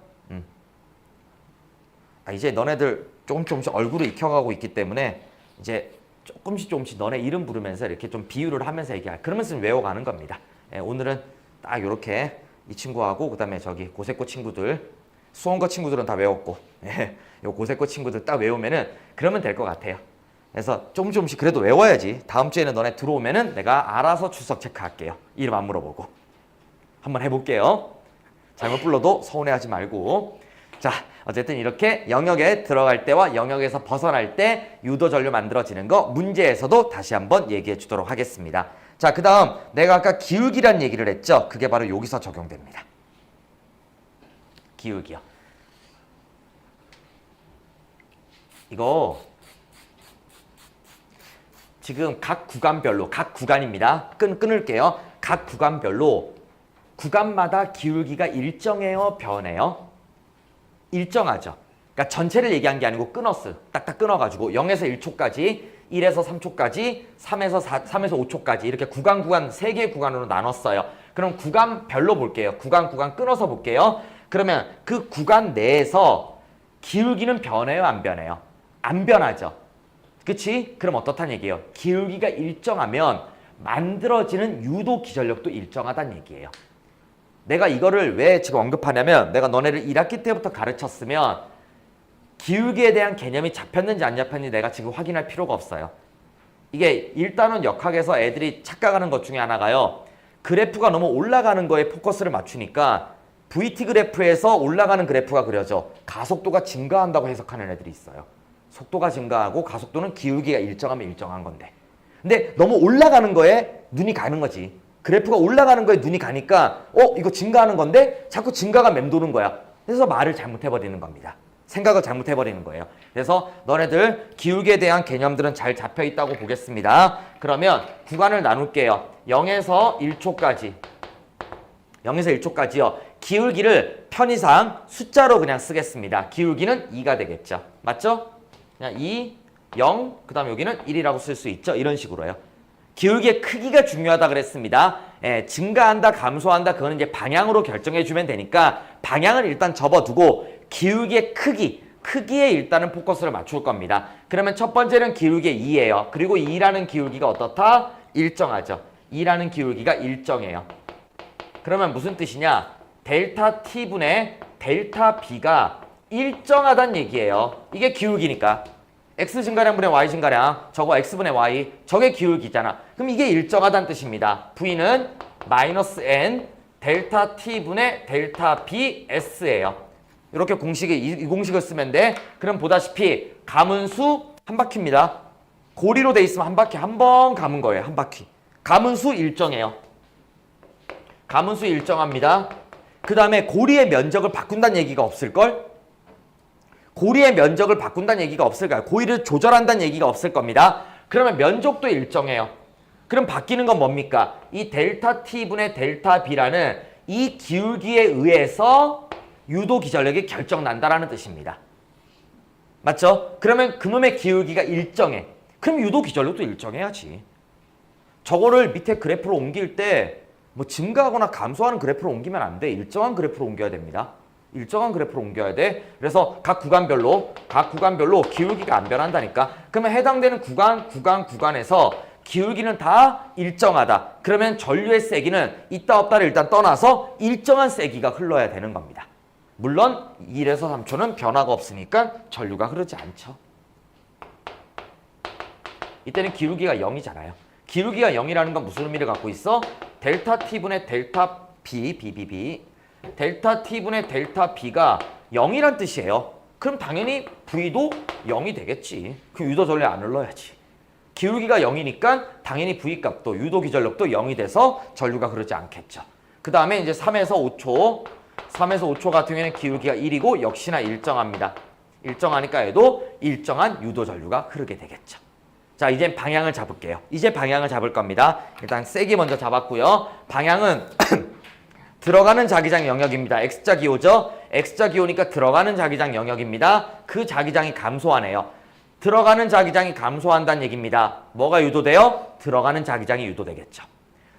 이제 너네들 조금씩 얼굴을 익혀가고 있기 때문에 이제 조금씩 너네 이름 부르면서 이렇게 좀 비유를 하면서 그러면서 외워가는 겁니다. 오늘은 딱 이렇게 이 친구하고 그다음에 저기 고세코 친구들, 수원고 친구들은 다 외웠고 요 고세코 친구들 딱 외우면은 그러면 될 것 같아요. 그래서 조금씩 그래도 외워야지. 다음 주에는 너네 들어오면은 내가 알아서 출석 체크할게요. 이름 안 물어보고 한번 해볼게요. 잘못 불러도 서운해하지 말고. 자, 어쨌든 이렇게 영역에 들어갈 때와 영역에서 벗어날 때 유도전류 만들어지는 거 문제에서도 다시 한번 얘기해 주도록 하겠습니다. 자, 그 다음 내가 아까 기울기란 얘기를 했죠. 그게 바로 여기서 적용됩니다. 기울기요. 이거 지금 각 구간입니다. 끊을게요. 각 구간별로 구간마다 기울기가 일정해요, 변해요? 일정하죠. 그러니까 전체를 얘기한 게 아니고 끊었어요. 딱딱 끊어가지고 0에서 1초까지, 1에서 3초까지, 3에서 5초까지 이렇게 구간 3개의 구간으로 나눴어요. 그럼 구간별로 볼게요. 구간 끊어서 볼게요. 그러면 그 구간 내에서 기울기는 변해요, 안 변해요? 안 변하죠. 그치? 그럼 어떻다는 얘기예요? 기울기가 일정하면 만들어지는 유도 기전력도 일정하다는 얘기예요. 내가 이거를 왜 지금 언급하냐면 내가 너네를 1학기 때부터 가르쳤으면 기울기에 대한 개념이 잡혔는지 안 잡혔는지 내가 지금 확인할 필요가 없어요. 이게 1단원 역학에서 애들이 착각하는 것 중에 하나가요. 그래프가 너무 올라가는 거에 포커스를 맞추니까 VT 그래프에서 올라가는 그래프가 그려져. 가속도가 증가한다고 해석하는 애들이 있어요. 속도가 증가하고 가속도는 기울기가 일정하면 일정한 건데. 근데 너무 올라가는 거에 눈이 가는 거지. 그래프가 올라가는 거에 눈이 가니까 이거 증가하는 건데 자꾸 증가가 맴도는 거야. 그래서 말을 잘못해버리는 겁니다. 생각을 잘못해버리는 거예요. 그래서 너네들 기울기에 대한 개념들은 잘 잡혀있다고 보겠습니다. 그러면 구간을 나눌게요. 0에서 1초까지. 0에서 1초까지요. 기울기를 편의상 숫자로 그냥 쓰겠습니다. 기울기는 2가 되겠죠. 맞죠? 그냥 2, 0, 그 다음 여기는 1이라고 쓸 수 있죠. 이런 식으로요. 기울기의 크기가 중요하다 그랬습니다. 증가한다, 감소한다, 그거는 이제 방향으로 결정해 주면 되니까 방향을 일단 접어두고 기울기의 크기에 일단은 포커스를 맞출 겁니다. 그러면 첫 번째는 기울기 2예요. 그리고 2라는 기울기가 어떻다? 일정하죠. 2라는 기울기가 일정해요. 그러면 무슨 뜻이냐? 델타 T분의 델타 B가 일정하다는 얘기예요. 이게 기울기니까. X 증가량분의 Y 증가량, 저거 X분의 Y, 저게 기울기잖아. 그럼 이게 일정하다는 뜻입니다. V는 -N 델타 T분의 델타 B S예요. 이렇게 공식이 이 공식을 쓰면 돼. 그럼 보다시피 가문수 한 바퀴입니다. 고리로 돼 있으면 한 바퀴 한 번 감은 거예요. 한 바퀴. 가문수 일정해요. 가문수 일정합니다. 그 다음에 고리의 면적을 바꾼다는 얘기가 없을걸? 고리의 면적을 바꾼다는 얘기가 없을까요? 고리를 조절한다는 얘기가 없을 겁니다. 그러면 면적도 일정해요. 그럼 바뀌는 건 뭡니까? 이 델타 T분의 델타 B라는 이 기울기에 의해서 유도 기전력이 결정난다라는 뜻입니다. 맞죠? 그러면 그놈의 기울기가 일정해. 그럼 유도 기전력도 일정해야지. 저거를 밑에 그래프로 옮길 때 뭐 증가하거나 감소하는 그래프로 옮기면 안 돼. 일정한 그래프로 옮겨야 됩니다. 일정한 그래프로 옮겨야 돼. 그래서 각 구간별로 기울기가 안 변한다니까. 그러면 해당되는 구간에서 기울기는 다 일정하다. 그러면 전류의 세기는 있다 없다를 일단 떠나서 일정한 세기가 흘러야 되는 겁니다. 물론 1에서 3초는 변화가 없으니까 전류가 흐르지 않죠. 이때는 기울기가 0이잖아요. 기울기가 0이라는 건 무슨 의미를 갖고 있어? 델타 T분의 델타 B, 델타 T분의 델타 B가 0이란 뜻이에요. 그럼 당연히 V도 0이 되겠지. 그럼 유도 전류 안 흘러야지. 기울기가 0이니까 당연히 V값도 유도 기전력도 0이 돼서 전류가 흐르지 않겠죠. 그 다음에 이제 3에서 5초 같은 경우에는 기울기가 1이고 역시나 일정합니다. 일정하니까 얘도 일정한 유도 전류가 흐르게 되겠죠. 자, 이제 방향을 잡을게요. 이제 방향을 잡을 겁니다. 일단 세기 먼저 잡았고요. 방향은 들어가는 자기장 영역입니다. X자 기호죠. X자 기호니까 들어가는 자기장 영역입니다. 그 자기장이 감소하네요. 들어가는 자기장이 감소한다는 얘기입니다. 뭐가 유도돼요? 들어가는 자기장이 유도되겠죠.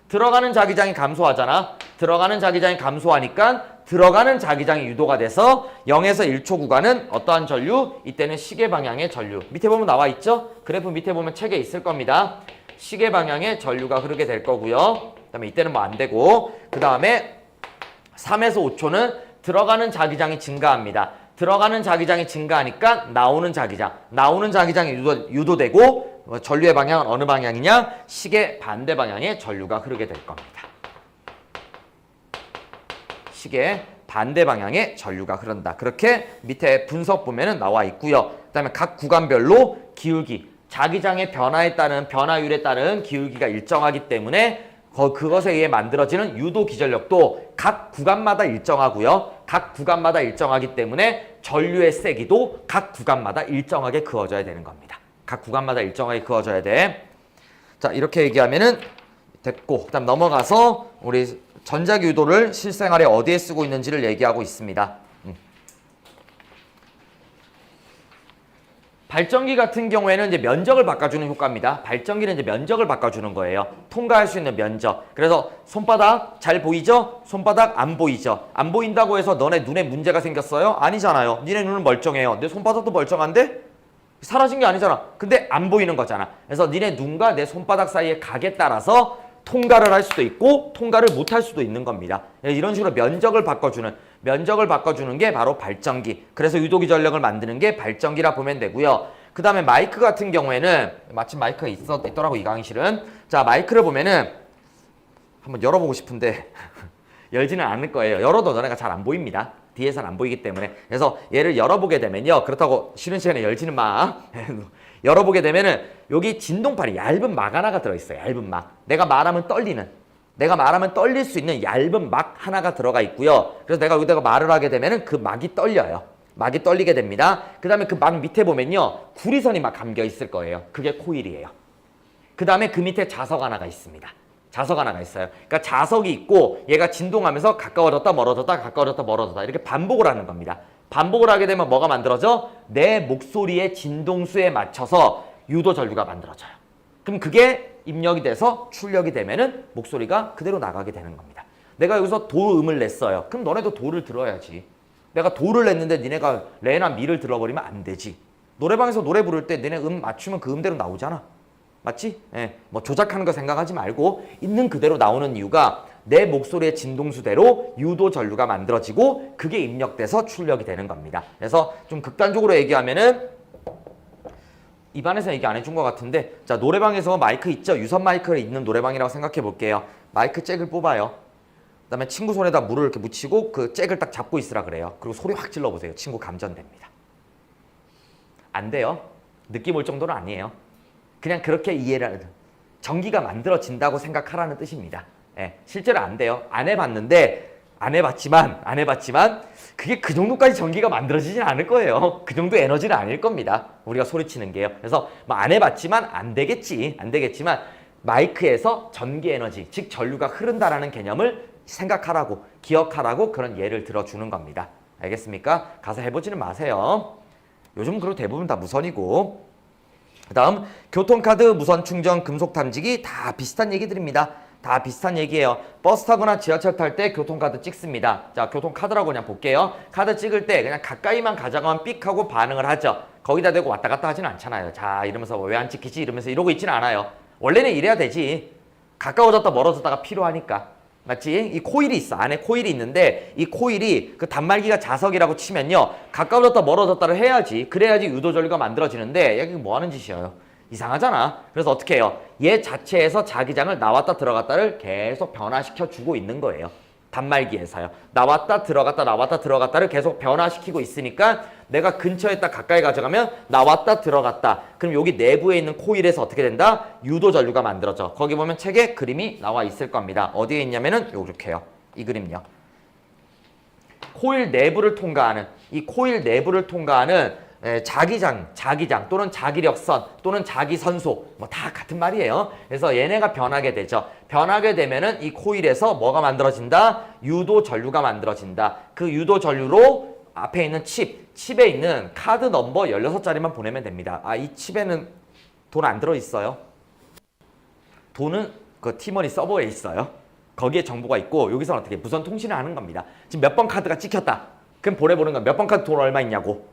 들어가는 자기장이 감소하잖아. 들어가는 자기장이 감소하니까 들어가는 자기장이 유도가 돼서 0에서 1초 구간은 어떠한 전류? 이때는 시계 방향의 전류. 밑에 보면 나와 있죠? 그래프 밑에 보면 책에 있을 겁니다. 시계 방향의 전류가 흐르게 될 거고요. 그 다음에 이때는 뭐 안 되고, 그 다음에 3에서 5초는 들어가는 자기장이 증가합니다. 들어가는 자기장이 증가하니까 나오는 자기장이 유도되고, 전류의 방향은 어느 방향이냐? 시계 반대 방향의 전류가 흐르게 될 겁니다. 시계 반대 방향의 전류가 흐른다. 그렇게 밑에 분석 보면은 나와 있고요. 그다음에 각 구간별로 기울기, 자기장의 변화에 따른 변화율에 따른 기울기가 일정하기 때문에 그것에 의해 만들어지는 유도 기전력도 각 구간마다 일정하고요. 각 구간마다 일정하기 때문에 전류의 세기도 각 구간마다 일정하게 그어져야 되는 겁니다. 각 구간마다 일정하게 그어져야 돼. 자, 이렇게 얘기하면은 됐고, 그다음 넘어가서 우리 전자기 유도를 실생활에 어디에 쓰고 있는지를 얘기하고 있습니다. 발전기 같은 경우에는 이제 면적을 바꿔주는 효과입니다. 발전기는 이제 면적을 바꿔주는 거예요. 통과할 수 있는 면적. 그래서 손바닥 잘 보이죠? 손바닥 안 보이죠? 안 보인다고 해서 너네 눈에 문제가 생겼어요? 아니잖아요. 니네 눈은 멀쩡해요. 내 손바닥도 멀쩡한데? 사라진 게 아니잖아. 근데 안 보이는 거잖아. 그래서 니네 눈과 내 손바닥 사이의 각에 따라서 통과를 할 수도 있고 통과를 못 할 수도 있는 겁니다. 이런 식으로 면적을 바꿔주는 게 바로 발전기. 그래서 유도기 전력을 만드는 게 발전기라 보면 되고요. 그 다음에 마이크 같은 경우에는 마침 마이크가 있더라고 이 강의실은. 자, 마이크를 보면은 한번 열어보고 싶은데 열지는 않을 거예요. 열어도 너네가 잘 안 보입니다. 뒤에서는 안 보이기 때문에. 그래서 얘를 열어보게 되면요. 그렇다고 쉬는 시간에 열지는 마. 열어보게 되면은 여기 진동판이 얇은 막 하나가 들어있어요. 얇은 막. 내가 말하면 떨릴 수 있는 얇은 막 하나가 들어가 있고요. 그래서 내가 여기다가 말을 하게 되면은 그 막이 떨려요. 막이 떨리게 됩니다. 그 다음에 그 막 밑에 보면요. 구리선이 막 감겨 있을 거예요. 그게 코일이에요. 그 다음에 그 밑에 자석 하나가 있습니다. 자석 하나가 있어요. 그러니까 자석이 있고 얘가 진동하면서 가까워졌다 멀어졌다 가까워졌다 멀어졌다 이렇게 반복을 하는 겁니다. 반복을 하게 되면 뭐가 만들어져? 내 목소리의 진동수에 맞춰서 유도 전류가 만들어져요. 그럼 그게 입력이 돼서 출력이 되면은 목소리가 그대로 나가게 되는 겁니다. 내가 여기서 도음을 냈어요. 그럼 너네도 도를 들어야지. 내가 도를 냈는데 니네가 레나 미를 들어버리면 안 되지. 노래방에서 노래 부를 때 니네 음 맞추면 그 음대로 나오잖아. 맞지? 예, 뭐 조작하는 거 생각하지 말고 있는 그대로 나오는 이유가 내 목소리의 진동수대로 유도 전류가 만들어지고 그게 입력돼서 출력이 되는 겁니다. 그래서 좀 극단적으로 얘기하면은 입안에서 얘기 안 해준 것 같은데 자 노래방에서 마이크 있죠? 유선 마이크가 있는 노래방이라고 생각해 볼게요. 마이크 잭을 뽑아요. 그다음에 친구 손에다 물을 이렇게 묻히고 그 잭을 딱 잡고 있으라 그래요. 그리고 소리 확 질러보세요. 친구 감전됩니다. 안 돼요. 느낌 올 정도는 아니에요. 그냥 그렇게 이해를 전기가 만들어진다고 생각하라는 뜻입니다. 예, 실제로 안 돼요. 안 해봤는데 안 해봤지만 그게 그 정도까지 전기가 만들어지진 않을 거예요. 그 정도 에너지는 아닐 겁니다. 우리가 소리치는 게요. 그래서 뭐 안 해봤지만 안 되겠지만 마이크에서 전기 에너지, 즉 전류가 흐른다라는 개념을 생각하라고, 기억하라고 그런 예를 들어주는 겁니다. 알겠습니까? 가서 해보지는 마세요. 요즘 그리고 대부분 다 무선이고. 그 다음 교통카드, 무선 충전, 금속 탐지기 다 비슷한 얘기들입니다. 다 비슷한 얘기예요. 버스 타거나 지하철 탈 때 교통카드 찍습니다. 자, 교통카드라고 그냥 볼게요. 카드 찍을 때 그냥 가까이만 가져가면 삑 하고 반응을 하죠. 거기다 대고 왔다 갔다 하진 않잖아요. 자, 이러면서 왜 안 찍히지? 이러면서 이러고 있지는 않아요. 원래는 이래야 되지. 가까워졌다 멀어졌다가 필요하니까. 맞지? 이 코일이 있어. 안에 코일이 있는데 이 코일이 그 단말기가 자석이라고 치면요. 가까워졌다 멀어졌다를 해야지. 그래야지 유도전류가 만들어지는데 이게 뭐 하는 짓이에요? 이상하잖아. 그래서 어떻게 해요? 얘 자체에서 자기장을 나왔다 들어갔다를 계속 변화시켜 주고 있는 거예요. 단말기에서요. 나왔다 들어갔다를 계속 변화시키고 있으니까 내가 근처에다 가까이 가져가면 나왔다 들어갔다. 그럼 여기 내부에 있는 코일에서 어떻게 된다? 유도전류가 만들어져. 거기 보면 책에 그림이 나와 있을 겁니다. 어디에 있냐면은 요렇게요. 이 그림요. 코일 내부를 통과하는 자기장 또는 자기력선 또는 자기선소 뭐 다 같은 말이에요. 그래서 얘네가 변하게 되죠. 변하게 되면은 이 코일에서 뭐가 만들어진다? 유도전류가 만들어진다. 그 유도전류로 앞에 있는 칩에 있는 카드 넘버 16자리만 보내면 됩니다. 아, 이 칩에는 돈 안 들어있어요. 돈은 그 티머니 서버에 있어요. 거기에 정보가 있고 여기서는 어떻게 무선 통신을 하는 겁니다. 지금 몇 번 카드가 찍혔다. 그럼 보내보는 거야. 몇 번 카드 돈 얼마 있냐고.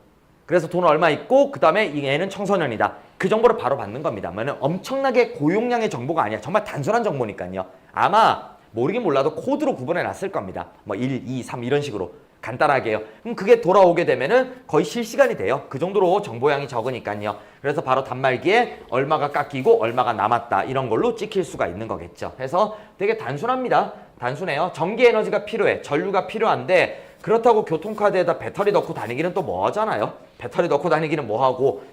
그래서 돈 얼마 있고 그 다음에 얘는 청소년이다. 그 정보를 바로 받는 겁니다. 엄청나게 고용량의 정보가 아니야. 정말 단순한 정보니까요. 아마 모르긴 몰라도 코드로 구분해 놨을 겁니다. 뭐 1, 2, 3 이런 식으로 간단하게요. 그럼 그게 돌아오게 되면은 거의 실시간이 돼요. 그 정도로 정보량이 적으니까요. 그래서 바로 단말기에 얼마가 깎이고 얼마가 남았다 이런 걸로 찍힐 수가 있는 거겠죠. 그래서 되게 단순합니다. 단순해요. 전기 에너지가 필요해. 전류가 필요한데 그렇다고 교통카드에다 배터리 넣고 다니기는 또 뭐 하잖아요. 배터리 넣고 다니기는 뭐 하고.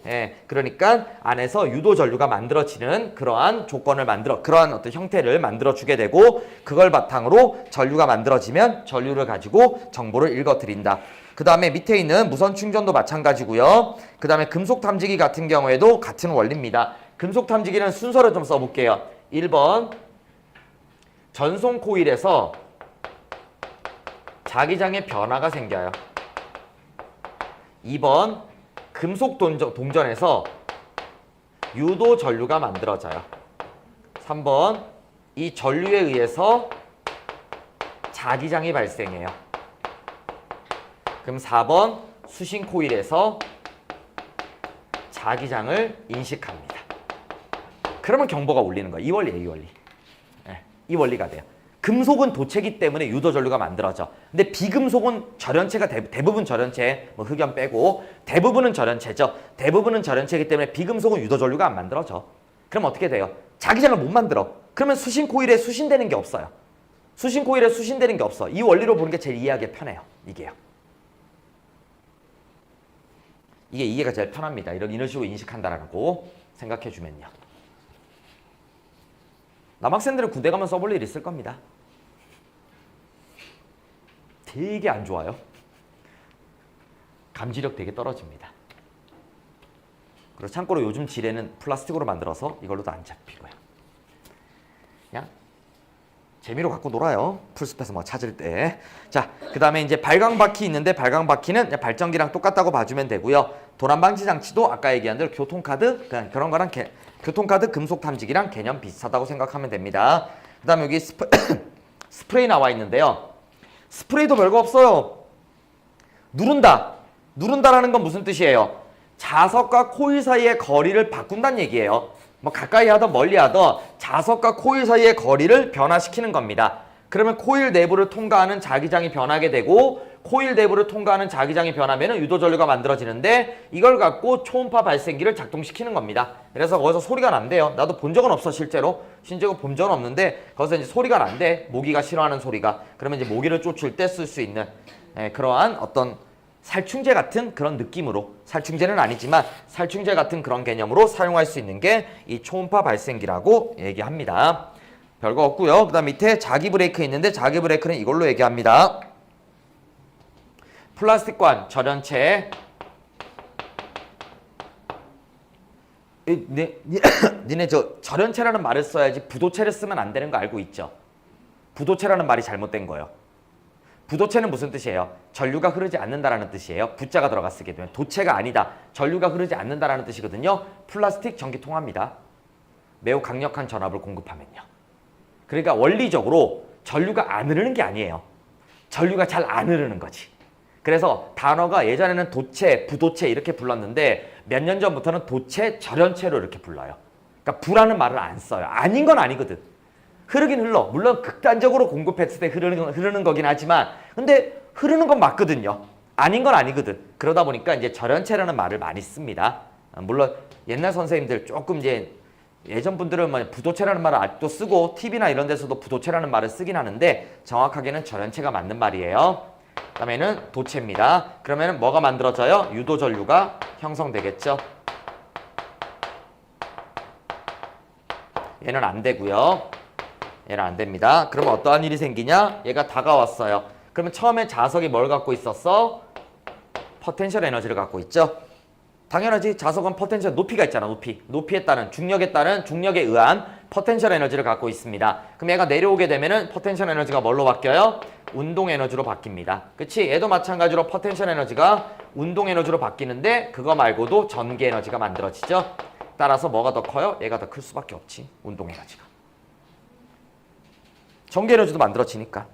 그러니까 안에서 유도전류가 만들어지는 그러한 그러한 어떤 형태를 만들어 주게 되고 그걸 바탕으로 전류가 만들어지면 전류를 가지고 정보를 읽어드린다. 그 다음에 밑에 있는 무선 충전도 마찬가지고요. 그 다음에 금속 탐지기 같은 경우에도 같은 원리입니다. 금속 탐지기는 순서를 좀 써볼게요. 1번 전송 코일에서 자기장의 변화가 생겨요. 2번 금속 동전에서 유도 전류가 만들어져요. 3번 이 전류에 의해서 자기장이 발생해요. 그럼 4번 수신 코일에서 자기장을 인식합니다. 그러면 경보가 울리는 거예요. 이 원리예요. 이 원리. 이 원리가 돼요. 금속은 도체이기 때문에 유도전류가 만들어져. 근데 비금속은 절연체가 대부분 절연체, 뭐 흑연 빼고 대부분은 절연체죠. 대부분은 절연체이기 때문에 비금속은 유도전류가 안 만들어져. 그럼 어떻게 돼요? 자기장을 못 만들어. 그러면 수신 코일에 수신되는 게 없어요. 수신 코일에 수신되는 게 없어. 이 원리로 보는 게 제일 이해하기 편해요. 이게요. 이게 이해가 제일 편합니다. 이런 식으로 인식한다라고 생각해 주면요. 남학생들은 군대 가면 써볼 일 있을 겁니다. 되게 안 좋아요. 감지력 되게 떨어집니다. 그리고 참고로 요즘 지뢰는 플라스틱으로 만들어서 이걸로도 안 잡히고요. 그냥 재미로 갖고 놀아요. 풀숲에서 뭐 찾을 때. 자, 그 다음에 이제 발광바퀴 있는데 발광바퀴는 발전기랑 똑같다고 봐주면 되고요. 도난방지 장치도 아까 얘기한 대로 교통카드 그런 거랑 교통카드 금속 탐지기랑 개념 비슷하다고 생각하면 됩니다. 그 다음에 여기 스프레이 나와 있는데요. 스프레이도 별거 없어요. 누른다라는 건 무슨 뜻이에요? 자석과 코일 사이의 거리를 바꾼다는 얘기예요. 뭐 가까이 하던 멀리 하던 자석과 코일 사이의 거리를 변화시키는 겁니다. 그러면 코일 내부를 통과하는 자기장이 변하게 되고 코일 내부를 통과하는 자기장이 변하면 유도전류가 만들어지는데 이걸 갖고 초음파 발생기를 작동시키는 겁니다. 그래서 거기서 소리가 난대요. 나도 본 적은 없어 실제로. 본 적은 없는데 거기서 이제 소리가 난대. 모기가 싫어하는 소리가. 그러면 이제 모기를 쫓을 때 쓸 수 있는 그러한 어떤 살충제 같은 그런 느낌으로, 살충제는 아니지만 살충제 같은 그런 개념으로 사용할 수 있는 게 이 초음파 발생기라고 얘기합니다. 별거 없고요. 그 다음 밑에 자기 브레이크 있는데 자기 브레이크는 이걸로 얘기합니다. 플라스틱관 절연체. 니네 저 절연체라는 말을 써야지 부도체를 쓰면 안 되는 거 알고 있죠? 부도체라는 말이 잘못된 거예요. 부도체는 무슨 뜻이에요? 전류가 흐르지 않는다라는 뜻이에요. 부자가 들어가 쓰게 되면. 도체가 아니다. 전류가 흐르지 않는다라는 뜻이거든요. 플라스틱 전기통합니다. 매우 강력한 전압을 공급하면요. 그러니까 원리적으로 전류가 안 흐르는 게 아니에요. 전류가 잘 안 흐르는 거지. 그래서 단어가 예전에는 도체, 부도체 이렇게 불렀는데 몇 년 전부터는 도체, 절연체로 이렇게 불러요. 그러니까 부라는 말을 안 써요. 아닌 건 아니거든. 흐르긴 흘러. 물론 극단적으로 공급했을 때 흐르는 거긴 하지만 근데 흐르는 건 맞거든요. 아닌 건 아니거든. 그러다 보니까 이제 절연체라는 말을 많이 씁니다. 물론 옛날 선생님들 조금 이제 예전 분들은 뭐 부도체라는 말을 아직도 쓰고 TV나 이런 데서도 부도체라는 말을 쓰긴 하는데 정확하게는 절연체가 맞는 말이에요. 그다음에는 도체입니다. 그러면 뭐가 만들어져요? 유도전류가 형성되겠죠. 얘는 안 되고요. 얘는 안 됩니다. 그러면 어떠한 일이 생기냐? 얘가 다가왔어요. 그러면 처음에 자석이 뭘 갖고 있었어? 포텐셜 에너지를 갖고 있죠. 당연하지. 자석은 포텐셜 높이가 있잖아. 높이에 따른 중력에 따른 중력에 의한 포텐셜 에너지를 갖고 있습니다. 그럼 얘가 내려오게 되면은 포텐셜 에너지가 뭘로 바뀌어요? 운동 에너지로 바뀝니다. 그치? 얘도 마찬가지로 포텐셜 에너지가 운동 에너지로 바뀌는데 그거 말고도 전기 에너지가 만들어지죠. 따라서 뭐가 더 커요? 얘가 더 클 수밖에 없지. 운동 에너지가. 전기 에너지도 만들어지니까.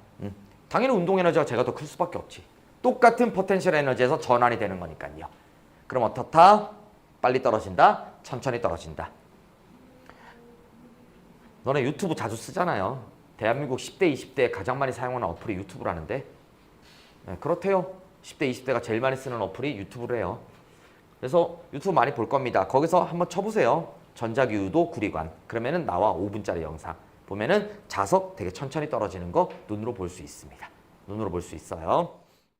당연히 운동 에너지가 제가 더 클 수밖에 없지. 똑같은 포텐셜 에너지에서 전환이 되는 거니까요. 그럼 어떻다? 빨리 떨어진다? 천천히 떨어진다. 너네 유튜브 자주 쓰잖아요. 대한민국 10대, 20대에 가장 많이 사용하는 어플이 유튜브라는데. 네, 그렇대요. 10대, 20대가 제일 많이 쓰는 어플이 유튜브래요. 그래서 유튜브 많이 볼 겁니다. 거기서 한번 쳐보세요. 전자기유도 구리관. 그러면은 나와 5분짜리 영상. 보면은 자석 되게 천천히 떨어지는 거 눈으로 볼 수 있습니다. 눈으로 볼 수 있어요.